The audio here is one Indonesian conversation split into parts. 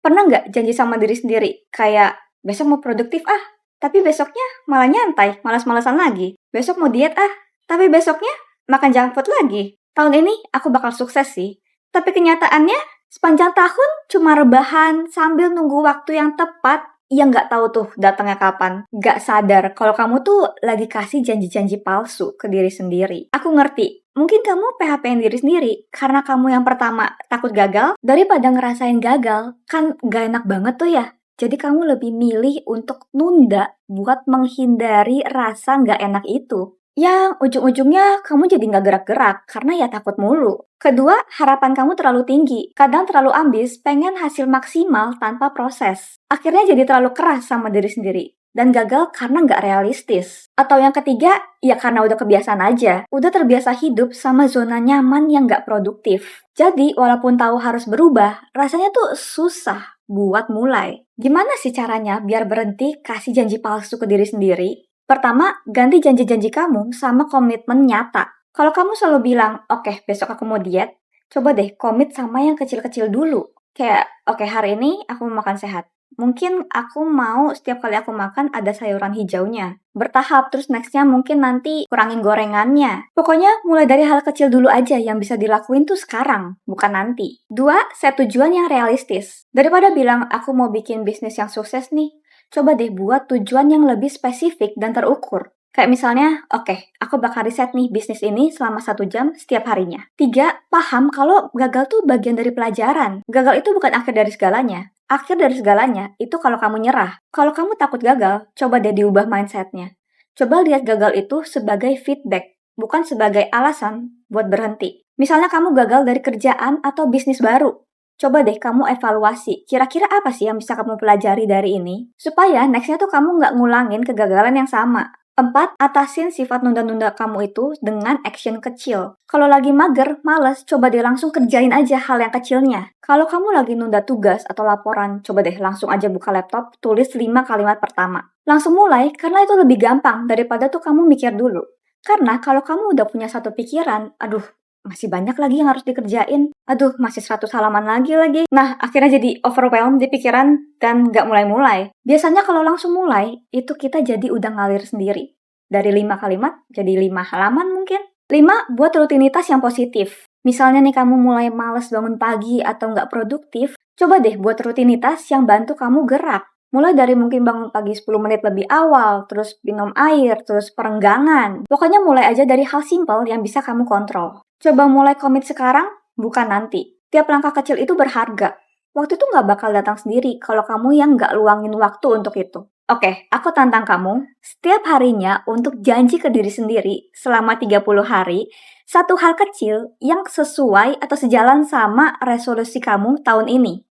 Pernah nggak janji sama diri sendiri, kayak, "Besok mau produktif ah," tapi besoknya malah nyantai, malas-malesan lagi. "Besok mau diet ah," tapi besoknya makan junk food lagi. "Tahun ini aku bakal sukses sih," tapi kenyataannya sepanjang tahun cuma rebahan sambil nunggu waktu yang tepat yang nggak tahu tuh datangnya kapan. Nggak sadar kalau kamu tuh lagi kasih janji-janji palsu ke diri sendiri. Aku ngerti, mungkin kamu PHP-in diri sendiri karena kamu yang pertama takut gagal, daripada ngerasain gagal, kan gak enak banget tuh ya. Jadi kamu lebih milih untuk nunda buat menghindari rasa nggak enak itu. Yang ujung-ujungnya kamu jadi nggak gerak-gerak karena ya takut mulu. Kedua, harapan kamu terlalu tinggi. Kadang terlalu ambis, pengen hasil maksimal tanpa proses. Akhirnya jadi terlalu keras sama diri sendiri. Dan gagal karena nggak realistis. Atau yang ketiga, ya karena udah kebiasaan aja. Udah terbiasa hidup sama zona nyaman yang nggak produktif. Jadi, walaupun tahu harus berubah, rasanya tuh susah buat mulai. Gimana sih caranya biar berhenti kasih janji palsu ke diri sendiri? Pertama, ganti janji-janji kamu sama komitmen nyata. Kalau kamu selalu bilang, oke besok aku mau diet, coba deh komit sama yang kecil-kecil dulu. Kayak, oke hari ini aku mau makan sehat. Mungkin aku mau setiap kali aku makan ada sayuran hijaunya. Bertahap, terus nextnya mungkin nanti kurangin gorengannya. Pokoknya mulai dari hal kecil dulu aja yang bisa dilakuin tuh sekarang, bukan nanti. Dua, set tujuan yang realistis. Daripada bilang, aku mau bikin bisnis yang sukses nih, coba deh buat tujuan yang lebih spesifik dan terukur. Kayak misalnya, oke, aku bakal riset nih bisnis ini selama 1 jam setiap harinya. Tiga, paham kalau gagal tuh bagian dari pelajaran. Gagal itu bukan akhir dari segalanya. Akhir dari segalanya itu kalau kamu nyerah. Kalau kamu takut gagal, coba deh diubah mindsetnya. Coba lihat gagal itu sebagai feedback, bukan sebagai alasan buat berhenti. Misalnya kamu gagal dari kerjaan atau bisnis baru. Coba deh kamu evaluasi, kira-kira apa sih yang bisa kamu pelajari dari ini? Supaya nextnya tuh kamu nggak ngulangin kegagalan yang sama. 4. Atasin sifat nunda-nunda kamu itu dengan action kecil. Kalau lagi mager, males, coba deh langsung kerjain aja hal yang kecilnya. Kalau kamu lagi nunda tugas atau laporan, coba deh langsung aja buka laptop, tulis 5 kalimat pertama. Langsung mulai, karena itu lebih gampang daripada tuh kamu mikir dulu. Karena kalau kamu udah punya satu pikiran, aduh, masih banyak lagi yang harus dikerjain. Aduh, masih 100 halaman lagi. Nah, akhirnya jadi overwhelmed di pikiran dan nggak mulai-mulai. Biasanya kalau langsung mulai, itu kita jadi udah ngalir sendiri. Dari 5 kalimat, jadi 5 halaman mungkin. 5. Buat rutinitas yang positif. Misalnya nih kamu mulai males bangun pagi atau nggak produktif, coba deh buat rutinitas yang bantu kamu gerak. Mulai dari mungkin bangun pagi 10 menit lebih awal, terus minum air, terus perenggangan. Pokoknya mulai aja dari hal simpel yang bisa kamu kontrol. Coba mulai komit sekarang, bukan nanti. Tiap langkah kecil itu berharga. Waktu itu nggak bakal datang sendiri kalau kamu yang nggak luangin waktu untuk itu. Oke, aku tantang kamu, setiap harinya untuk janji ke diri sendiri selama 30 hari, satu hal kecil yang sesuai atau sejalan sama resolusi kamu tahun ini.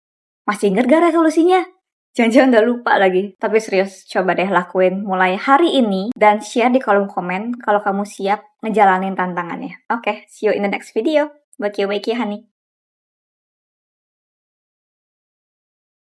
Masih inget gak resolusinya? Jangan-jangan udah lupa lagi. Tapi serius, coba deh lakuin mulai hari ini dan share di kolom komen kalau kamu siap ngejalanin tantangannya. Oke, see you in the next video. Wakey wakey honey.